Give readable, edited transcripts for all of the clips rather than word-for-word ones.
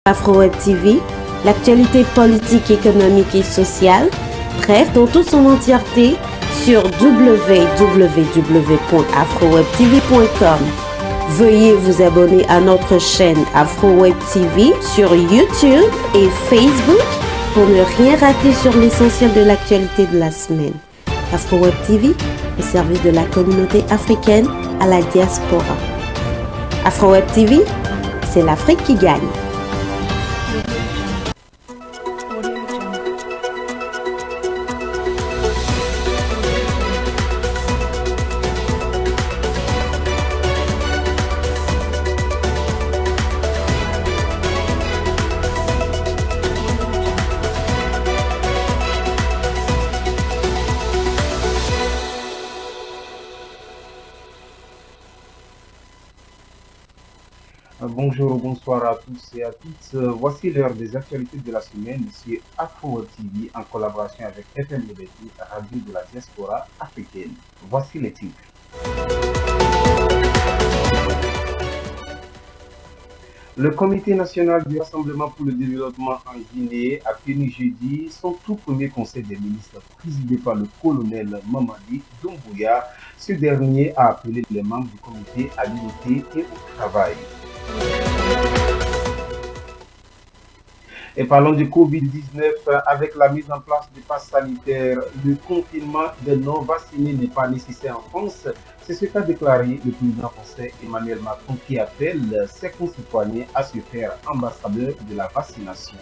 AfroWeb TV, l'actualité politique, économique et sociale, bref, dans toute son entièreté sur www.afrowebtv.com. Veuillez vous abonner à notre chaîne AfroWeb TV sur YouTube et Facebook pour ne rien rater sur l'essentiel de l'actualité de la semaine. AfroWeb TV, au service de la communauté africaine à la diaspora. AfroWeb TV, c'est l'Afrique qui gagne. Bonjour, bonsoir à tous et à toutes. Voici l'heure des actualités de la semaine sur AfroWeb TV en collaboration avec FM Liberté, radio de la diaspora africaine. Voici les titres. Le Comité national du Rassemblement pour le développement en Guinée a tenu jeudi son tout premier conseil des ministres présidé par le colonel Mamadi Doumbouya. Ce dernier a appelé les membres du comité à l'unité et au travail. Et parlons du Covid-19, avec la mise en place du pass sanitaire, le confinement des non-vaccinés n'est pas nécessaire en France. C'est ce qu'a déclaré le président français Emmanuel Macron qui appelle ses concitoyens à se faire ambassadeurs de la vaccination.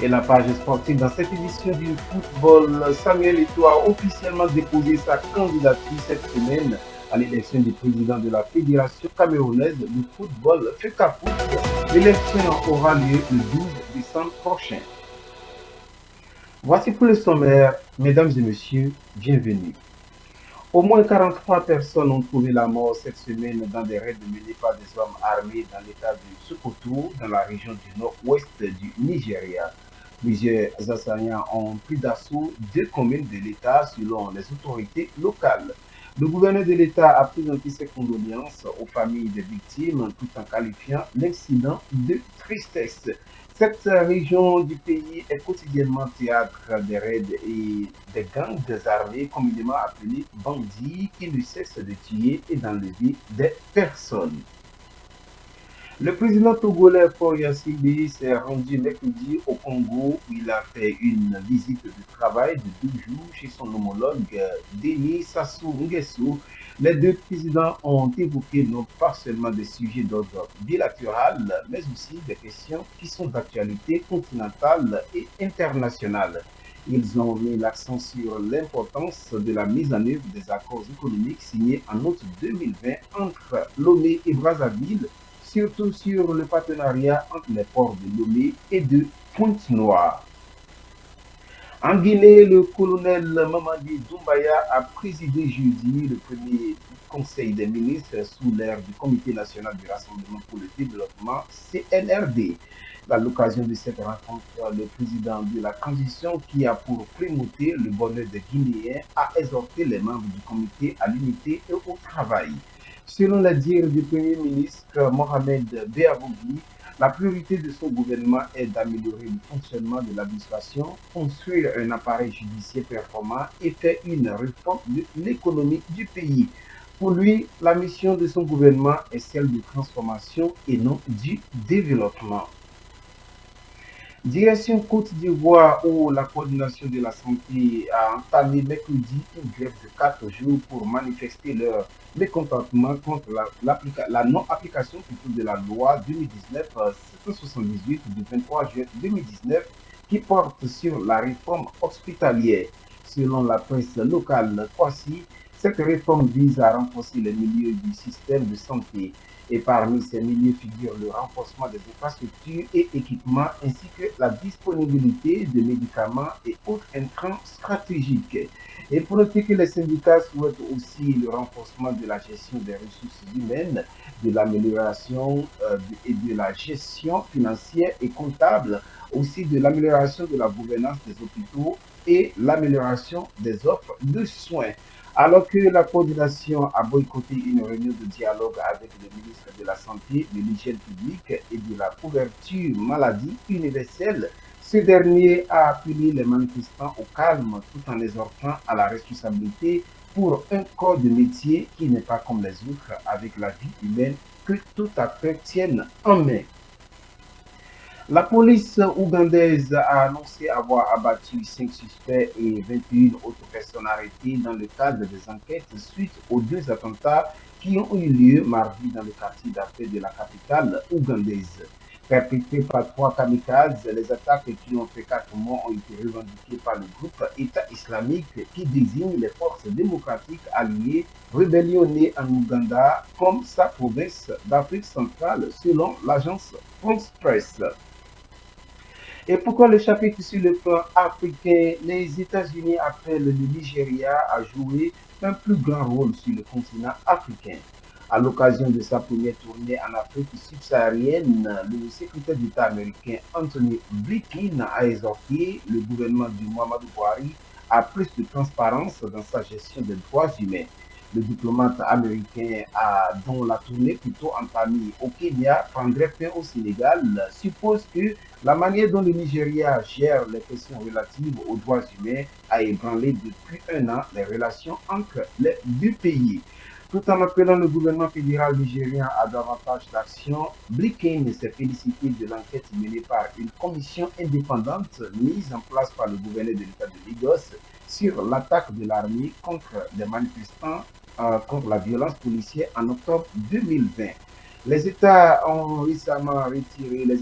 Et la page sportive dans cette édition du football, Samuel Eto'o a officiellement déposé sa candidature cette semaine à l'élection du président de la Fédération camerounaise de football, FECAFOOT. L'élection aura lieu le 12 décembre prochain. Voici pour le sommaire, mesdames et messieurs, bienvenue. Au moins 43 personnes ont trouvé la mort cette semaine dans des raids menés par des hommes armés dans l'état de Sokoto, dans la région du nord-ouest du Nigeria. Plusieurs assaillants ont pris d'assaut 2 communes de l'État selon les autorités locales. Le gouverneur de l'État a présenté ses condoléances aux familles des victimes tout en qualifiant l'incident de tristesse. Cette région du pays est quotidiennement théâtre des raids et des gangs armés communément appelés bandits qui ne cessent de tuer et d'enlever des personnes. Le président togolais Faure Gnassingbé s'est rendu mercredi au Congo où il a fait une visite de travail de 2 jours chez son homologue Denis Sassou Nguesso. Les 2 présidents ont évoqué non pas seulement des sujets d'ordre bilatéral, mais aussi des questions qui sont d'actualité continentale et internationale. Ils ont mis l'accent sur l'importance de la mise en œuvre des accords économiques signés en août 2020 entre Lomé et Brazzaville, surtout sur le partenariat entre les ports de Lomé et de Pointe-Noire. En Guinée, le colonel Mamadi Doumbouya a présidé jeudi le premier conseil des ministres sous l'ère du Comité national du Rassemblement pour le développement, CNRD. À l'occasion de cette rencontre, le président de la transition, qui a pour primauté le bonheur des Guinéens, a exhorté les membres du comité à l'unité et au travail. Selon les dires du Premier ministre Mohamed Beabougui, la priorité de son gouvernement est d'améliorer le fonctionnement de l'administration, construire un appareil judiciaire performant et faire une réforme de l'économie du pays. Pour lui, la mission de son gouvernement est celle de transformation et non du développement. Direction Côte d'Ivoire, où la coordination de la santé a entamé mercredi une grève de 4 jours pour manifester leur mécontentement contre la non-application de la loi 2019-778 du 23 juin 2019 qui porte sur la réforme hospitalière. Selon la presse locale Kwasi, cette réforme vise à renforcer les milieux du système de santé. Et parmi ces milieux figurent le renforcement des infrastructures et équipements ainsi que la disponibilité de médicaments et autres intrants stratégiques. Et pour noter que les syndicats souhaitent aussi le renforcement de la gestion des ressources humaines, de l'amélioration et de la gestion financière et comptable, aussi de l'amélioration de la gouvernance des hôpitaux et l'amélioration des offres de soins. Alors que la coordination a boycotté une réunion de dialogue avec le ministre de la Santé, de l'Hygiène publique et de la couverture maladie universelle, ce dernier a appelé les manifestants au calme tout en exhortant à la responsabilité pour un corps de métier qui n'est pas comme les autres avec la vie humaine que tout acteur tienne en main. La police ougandaise a annoncé avoir abattu 5 suspects et 21 autres personnes arrêtées dans le cadre des enquêtes suite aux 2 attentats qui ont eu lieu mardi dans le quartier d'affaires de la capitale ougandaise. Perpétrées par 3 kamikazes, les attaques qui ont fait 4 morts ont été revendiquées par le groupe État islamique qui désigne les forces démocratiques alliées rébellionnées en Ouganda comme sa province d'Afrique centrale selon l'agence France Press. Et pourquoi le chapitre sur le plan africain? Les États-Unis appellent le Nigeria à jouer un plus grand rôle sur le continent africain. À l'occasion de sa première tournée en Afrique subsaharienne, le secrétaire d'État américain Anthony Blinken a exhorté le gouvernement du Muhammadu Buhari à plus de transparence dans sa gestion des droits humains. Le diplomate américain dont la tournée plutôt entamée au Kenya prendrait fin au Sénégal suppose que la manière dont le Nigeria gère les questions relatives aux droits humains a ébranlé depuis 1 an les relations entre les 2 pays. Tout en appelant le gouvernement fédéral nigérien à davantage d'action, Blinken s'est félicité de l'enquête menée par une commission indépendante mise en place par le gouverneur de l'État de Lagos sur l'attaque de l'armée contre les manifestants contre la violence policière en octobre 2020. Les États-Unis ont récemment retiré le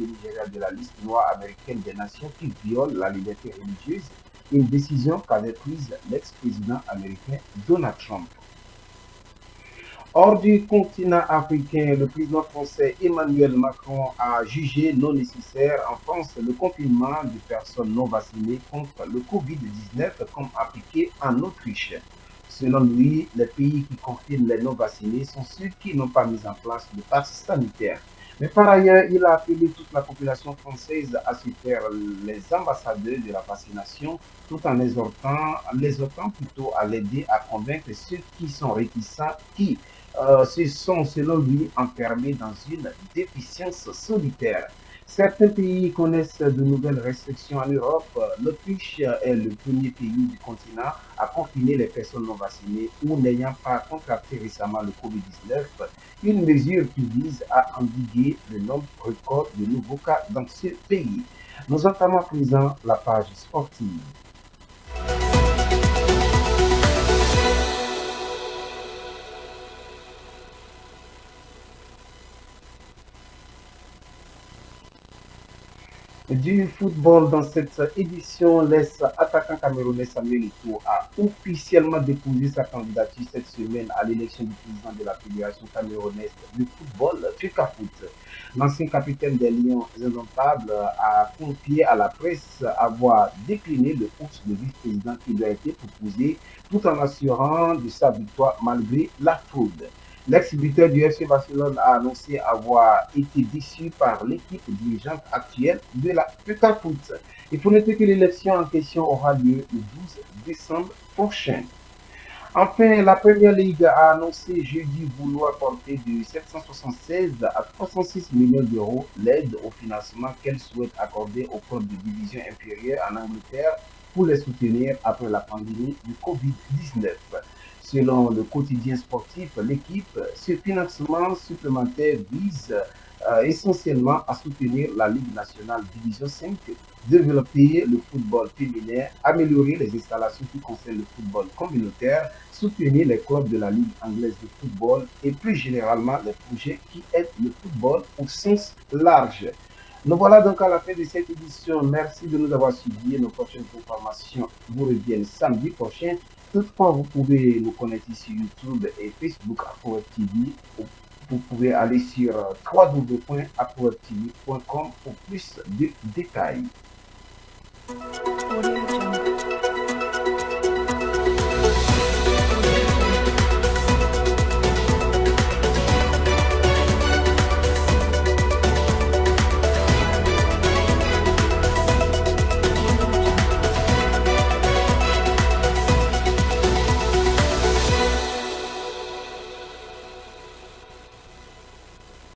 Nigeria de la liste noire américaine des nations qui violent la liberté religieuse, une décision qu'avait prise l'ex-président américain Donald Trump. Hors du continent africain, le président français Emmanuel Macron a jugé non nécessaire en France le confinement des personnes non vaccinées contre le Covid-19 comme appliqué en Autriche. Selon lui, les pays qui confinent les non vaccinés sont ceux qui n'ont pas mis en place de passe sanitaire. Mais par ailleurs, il a appelé toute la population française à se faire les ambassadeurs de la vaccination tout en l'exhortant plutôt à l'aider à convaincre ceux qui sont réticents, qui se sont, selon lui, enfermés dans une déficience solitaire. Certains pays connaissent de nouvelles restrictions en Europe. L'Autriche est le premier pays du continent à confiner les personnes non vaccinées ou n'ayant pas contracté récemment le Covid-19, une mesure qui vise à endiguer le nombre record de nouveaux cas dans ce pays. Nous entamons à présent la page sportive. Du football dans cette édition, l'attaquant camerounais Samuel Eto'o a officiellement déposé sa candidature cette semaine à l'élection du président de la Fédération camerounaise de football, FECAFOOT. L'ancien capitaine des Lions indomptables a confié à la presse avoir décliné le poste de vice-président qui lui a été proposé tout en assurant de sa victoire malgré la fraude. L'ex-buteur du FC Barcelone a annoncé avoir été déçu par l'équipe dirigeante actuelle de la FECAFOOT. Il faut noter que l'élection en question aura lieu le 12 décembre prochain. Enfin, la Premier League a annoncé jeudi vouloir porter de 776 à 306 millions d'euros l'aide au financement qu'elle souhaite accorder aux clubs de division inférieure en Angleterre pour les soutenir après la pandémie du Covid-19. Selon le quotidien sportif, l'équipe, ce financement supplémentaire vise essentiellement à soutenir la Ligue nationale Division 5, développer le football féminin, améliorer les installations qui concernent le football communautaire, soutenir les clubs de la Ligue anglaise de football et plus généralement les projets qui aident le football au sens large. Nous voilà donc à la fin de cette édition. Merci de nous avoir suivis. Nos prochaines informations vous reviennent samedi prochain. Toutefois, vous pouvez nous connecter sur YouTube et Facebook AfroWeb TV. Vous pouvez aller sur www.afrowebtv.com pour plus de détails.